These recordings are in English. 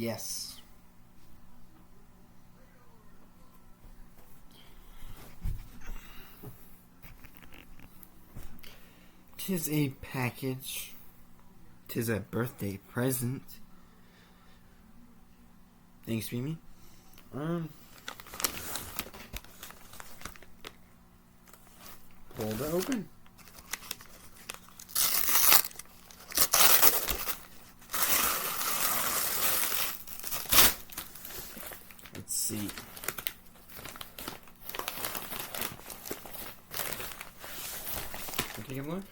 Yes. Tis a package. Tis a birthday present. Thanks, Mimi. Pull it open. Let's see. Take a look.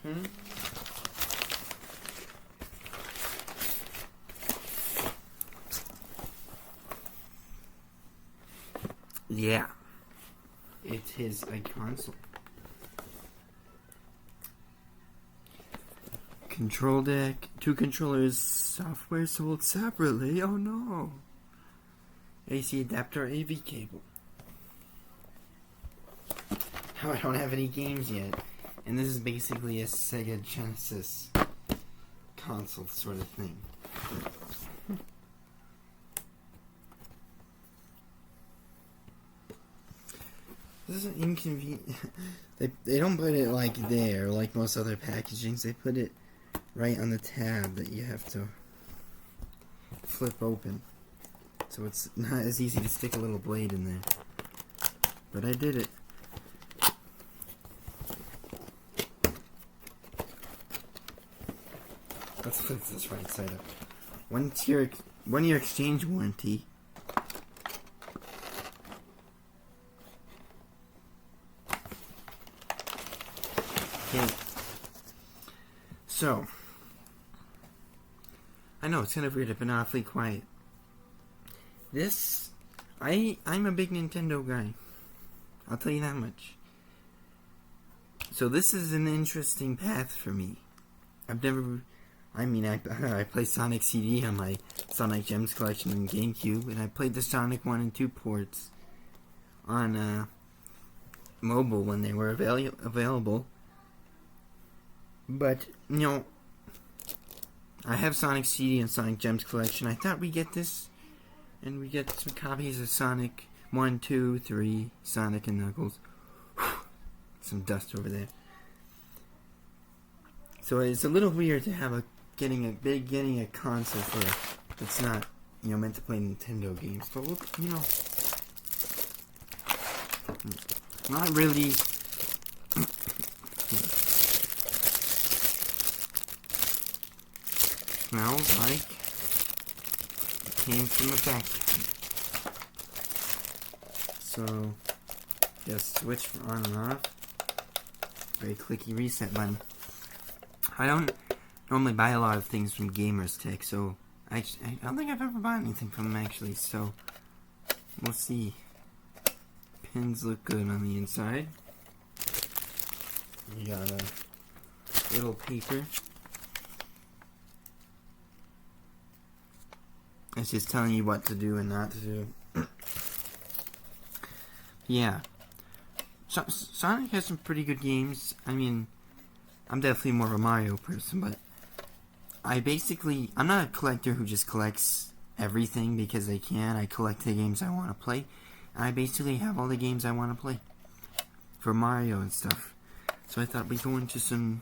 Yeah. It is a console. Control deck, 2 controllers, software sold separately. Oh no. AC adapter, AV cable. Oh, I don't have any games yet. And this is basically a Sega Genesis console sort of thing. This is an inconvenient. They don't put it like there, like most other packagings. They put it right on the tab that you have to flip open. So it's not as easy to stick a little blade in there. But I did it. Let's flip this right side up. 1 year exchange warranty. Okay. So, I know it's kind of weird. I've been awfully quiet. I'm a big Nintendo guy. I'll tell you that much. So this is an interesting path for me. I play Sonic CD on my Sonic Gems collection in GameCube, and I played the Sonic 1 and 2 ports on mobile when they were available. But, I have Sonic CD and Sonic Gems collection. I thought we'd get this, and we get some copies of Sonic 1, 2, 3, Sonic and Knuckles. Some dust over there. So it's a little weird to have getting a console that's not, meant to play Nintendo games. But not really. Smells like it came from the factory. So, just switch from on and off. Very clicky reset button. I don't normally buy a lot of things from Gamers Tech, so I don't think I've ever bought anything from them actually. So, we'll see. Pins look good on the inside. You got a little paper. It's just telling you what to do and not to do. Yeah. Sonic has some pretty good games. I'm definitely more of a Mario person, but I'm not a collector who just collects everything because they can. I collect the games I want to play. And I basically have all the games I want to play for Mario and stuff. So I thought we'd go into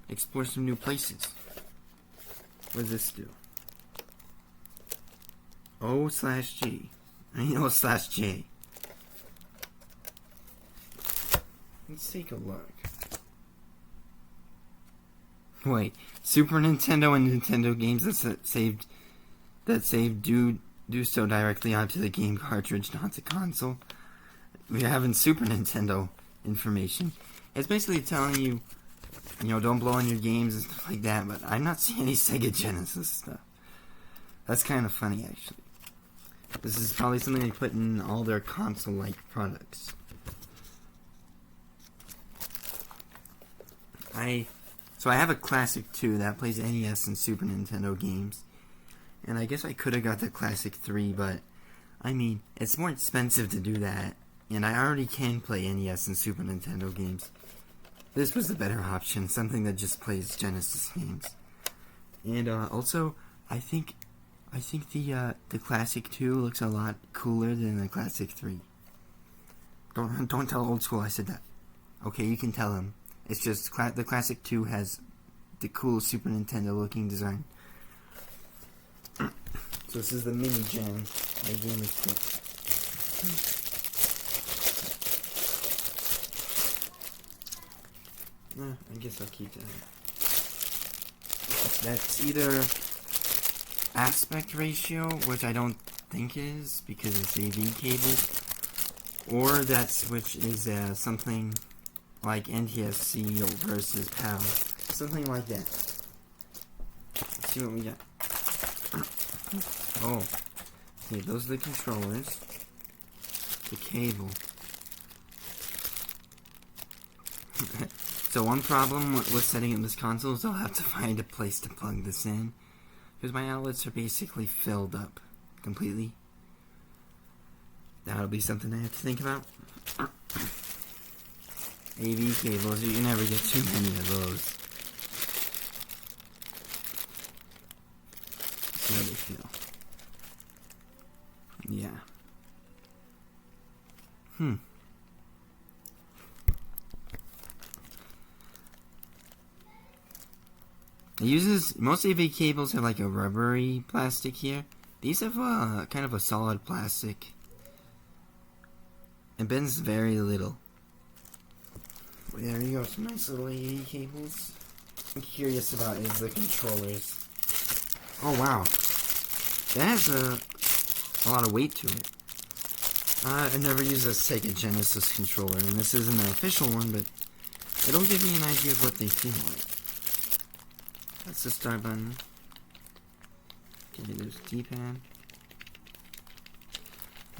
explore some new places. What does this do? O/G. O/J. Let's take a look. Wait, Super Nintendo and Nintendo games that saved do so directly onto the game cartridge, not the console. We're having Super Nintendo information. It's basically telling you, don't blow on your games and stuff like that, but I'm not seeing any Sega Genesis stuff. That's kind of funny, actually. This is probably something they put in all their console-like products. So I have a Classic 2 that plays NES and Super Nintendo games. And I guess I could have got the Classic 3, but it's more expensive to do that. And I already can play NES and Super Nintendo games. This was the better option, something that just plays Genesis games. And also, I think I think the Classic 2 looks a lot cooler than the Classic 3. Don't tell Old School I said that. Okay, you can tell him. It's just the Classic 2 has the cool Super Nintendo looking design. So this is the Minigen, my gamer kit. I guess I'll keep that. That's either aspect ratio, which I don't think is because it's AV cable, or which is something like NTSC versus PAL, something like that. Let's see what we got. Oh, okay, those are the controllers, the cable. So one problem with setting up this console is I'll have to find a place to plug this in, because my outlets are basically filled up completely. That'll be something I have to think about. AV cables, you can never get too many of those. See how they feel. Yeah. Most AV cables have like a rubbery plastic here. These have kind of a solid plastic. It bends very little. There you go, some nice little AV cables. I'm curious about is the controllers. Oh wow, that has a lot of weight to it. I've never used a Sega Genesis controller, and this isn't an official one, but it'll give me an idea of what they feel like. That's the start button. Okay, there's D-pad.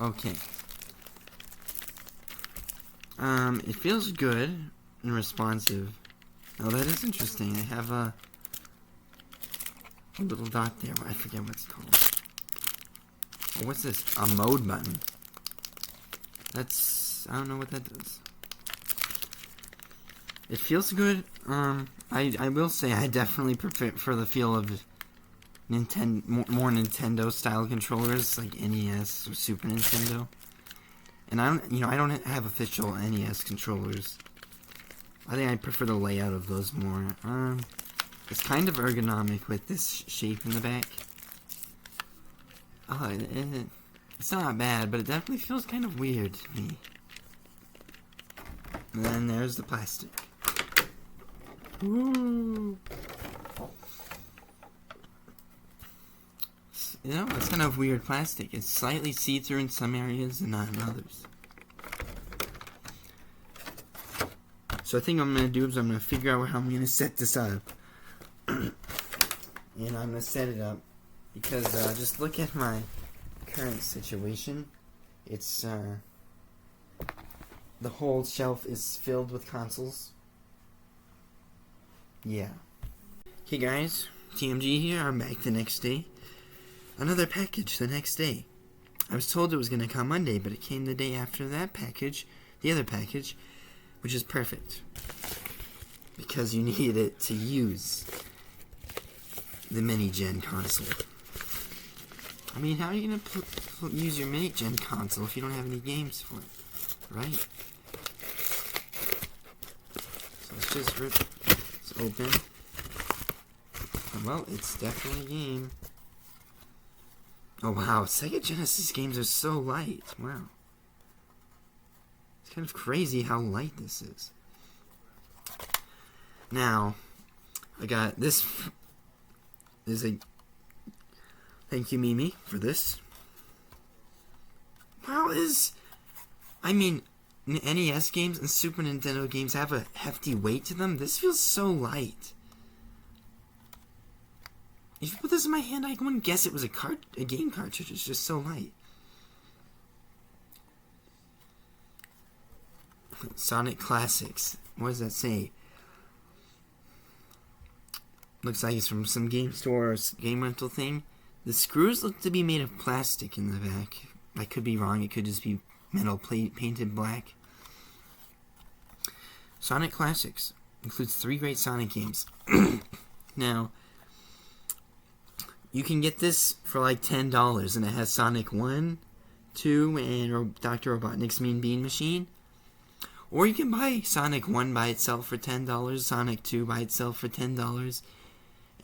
Okay. It feels good and responsive. Oh, that is interesting. I have a little dot there. I forget what it's called. Oh, what's this? A mode button. I don't know what that does. It feels good. I will say I definitely prefer the feel of more Nintendo style controllers like NES or Super Nintendo. And I don't have official NES controllers. I think I prefer the layout of those more. It's kind of ergonomic with this shape in the back. Oh, it's not bad, but it definitely feels kind of weird to me. And then there's the plastic. Woo! It's kind of weird plastic. It's slightly see-through in some areas and not in others. So I think what I'm going to do is I'm going to figure out how I'm going to set this up. And I'm going to set it up because just look at my current situation. It's the whole shelf is filled with consoles. Yeah. Okay guys, TMG here. I'm back the next day. Another package the next day. I was told it was going to come Monday, but it came the day after that package, the other package, which is perfect. Because you need it to use the Minigen console. I mean, how are you going to use your Minigen console if you don't have any games for it? Right? So let's just rip this open. Well, it's definitely a game. Oh wow, Sega Genesis games are so light. Wow. It's kind of crazy how light this is. Now, I got this. Thank you, Mimi, for this. Wow, I mean, NES games and Super Nintendo games have a hefty weight to them. This feels so light. If you put this in my hand, I wouldn't guess it was a game cartridge. It's just so light. Sonic Classics. What does that say? Looks like it's from some game store or game rental thing. The screws look to be made of plastic in the back. I could be wrong. It could just be metal painted black. Sonic Classics includes 3 great Sonic games. Now, you can get this for like $10, and it has Sonic 1, 2, and Dr. Robotnik's Mean Bean Machine. Or you can buy Sonic 1 by itself for $10, Sonic 2 by itself for $10,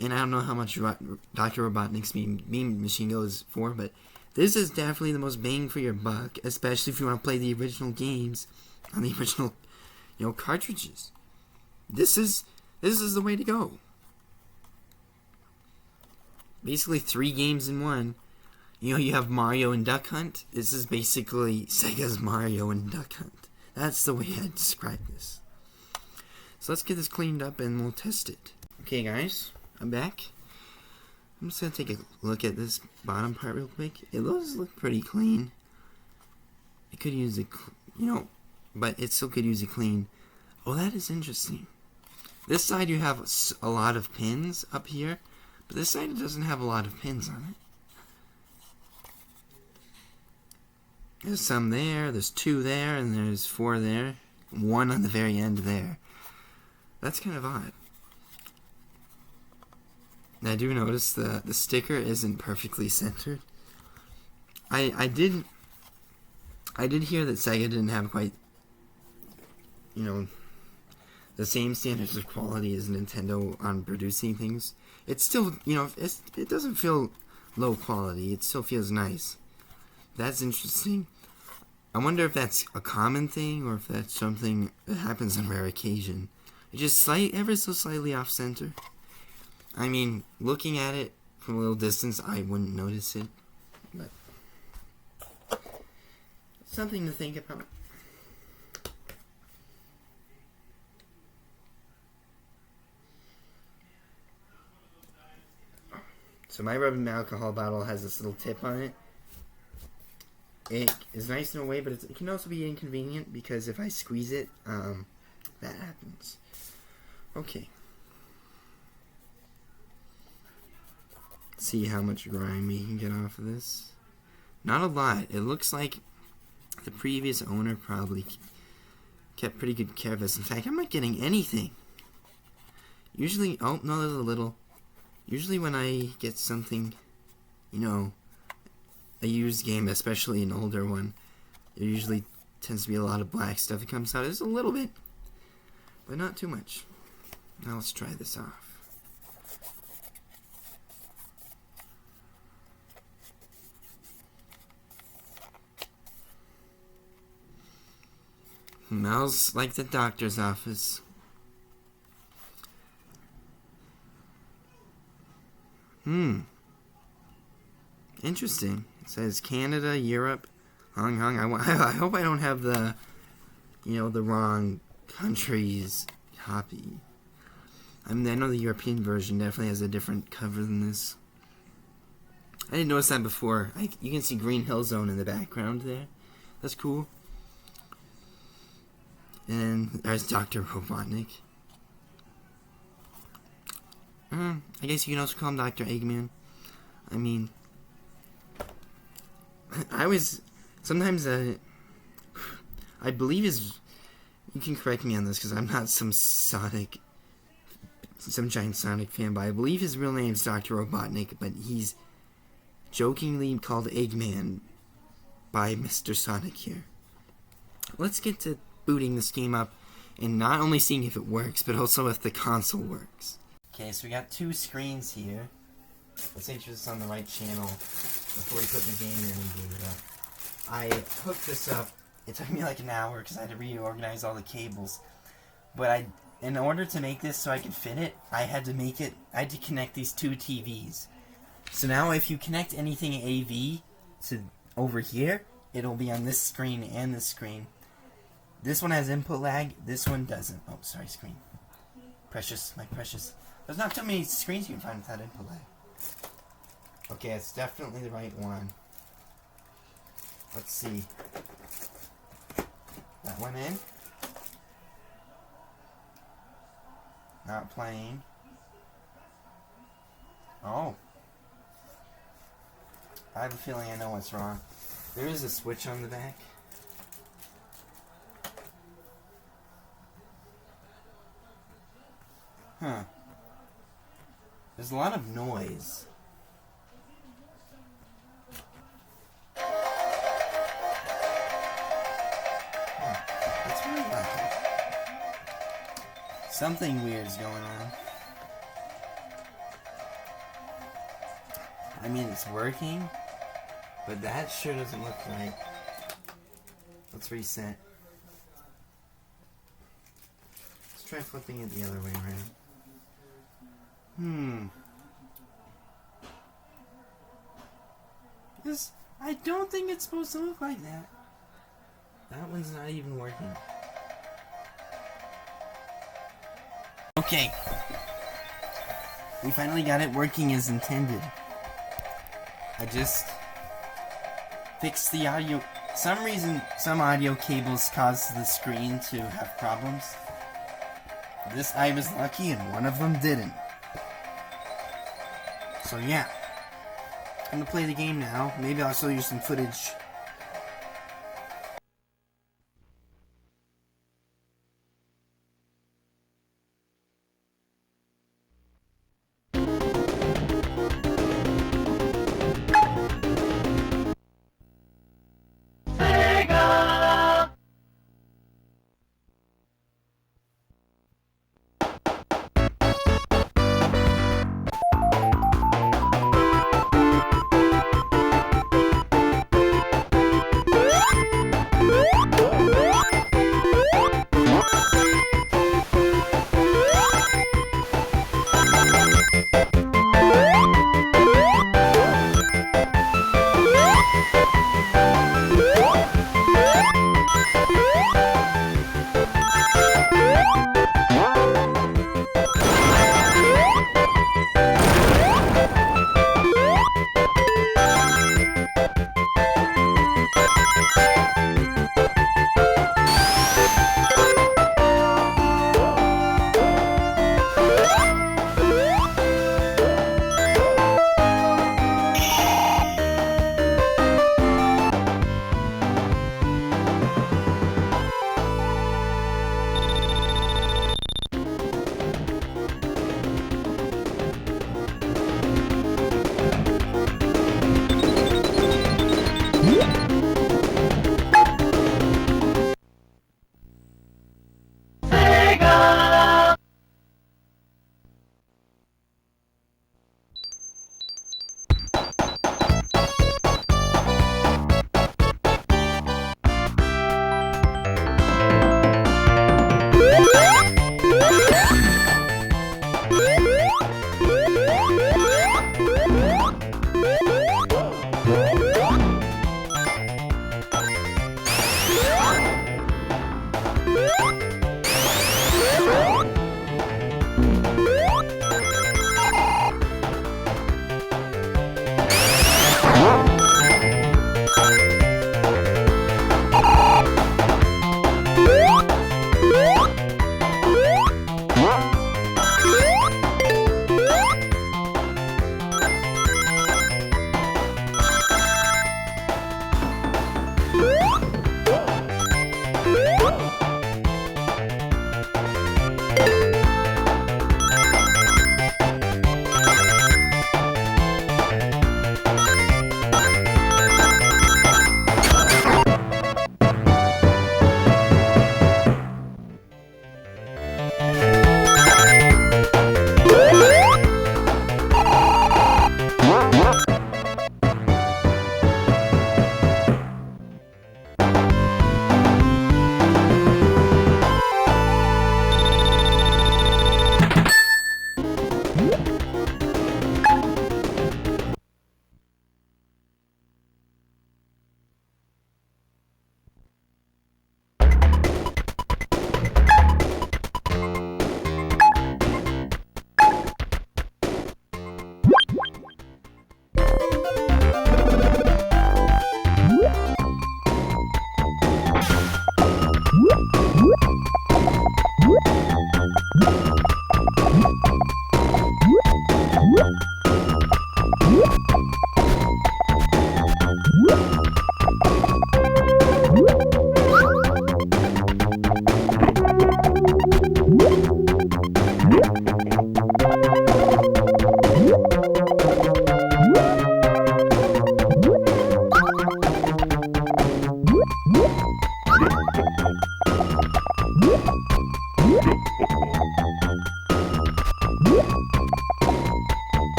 and I don't know how much Dr. Robotnik's Mean Bean Machine goes for, but this is definitely the most bang for your buck, especially if you want to play the original games on the original, cartridges. This is the way to go. Basically 3 games in one. You have Mario and Duck Hunt. This is basically Sega's Mario and Duck Hunt. That's the way I describe this. So let's get this cleaned up and we'll test it. Okay guys, I'm back. I'm just going to take a look at this bottom part real quick. It does look pretty clean. It could use a, but it still could use a clean. Oh, that is interesting. This side you have a lot of pins up here, but this side doesn't have a lot of pins on it. There's some there, there's 2 there, and there's 4 there. 1 on the very end there. That's kind of odd. And I do notice the sticker isn't perfectly centered. I did hear that Sega didn't have quite, the same standards of quality as Nintendo on producing things. It's still, it doesn't feel low quality. It still feels nice. That's interesting. I wonder if that's a common thing or if that's something that happens on rare occasion. It's just ever so slightly off center. I mean, looking at it from a little distance, I wouldn't notice it. But something to think about. So my rubbing alcohol bottle has this little tip on it. It is nice in a way, but it can also be inconvenient because if I squeeze it, that happens. Okay. Let's see how much grime we can get off of this. Not a lot. It looks like the previous owner probably kept pretty good care of this. In fact, I'm not getting anything. Usually, oh no, there's a little. Usually when I get something, a used game, especially an older one, there usually tends to be a lot of black stuff that comes out. There's a little bit, but not too much. Now let's try this off. Smells like the doctor's office. Interesting. It says Canada, Europe, Hong Kong. I hope I don't have the, the wrong country's copy. I mean, I know the European version definitely has a different cover than this. I didn't notice that before. You can see Green Hill Zone in the background there. That's cool. And there's Dr. Robotnik. I guess you can also call him Dr. Eggman. I mean, sometimes I believe you can correct me on this because I'm not some giant Sonic fan, but I believe his real name is Dr. Robotnik, but he's jokingly called Eggman by Mr. Sonic here. Let's get to booting this game up and not only seeing if it works, but also if the console works. Okay, so we got 2 screens here. Let's make sure this is on the right channel before we put the game in and boot it up. I hooked this up. It took me like an hour because I had to reorganize all the cables. But in order to make this so I could fit it, I had to connect these 2 TVs. So now if you connect anything AV to over here, it'll be on this screen and this screen. This one has input lag, this one doesn't. Oh, sorry, screen. Precious, my precious. There's not too many screens you can find without input lag. Okay, it's definitely the right one. Let's see. That went in. Not playing. Oh. I have a feeling I know what's wrong. There is a switch on the back. Huh. There's a lot of noise. Something weird's going on. I mean, it's working, but that sure doesn't look right. Let's reset. Let's try flipping it the other way around. I don't think it's supposed to look like that. That one's not even working. Okay. We finally got it working as intended. I just fixed the audio. Some reason, some audio cables caused the screen to have problems. I was lucky and one of them didn't. So yeah. I'm gonna play the game now. Maybe I'll show you some footage.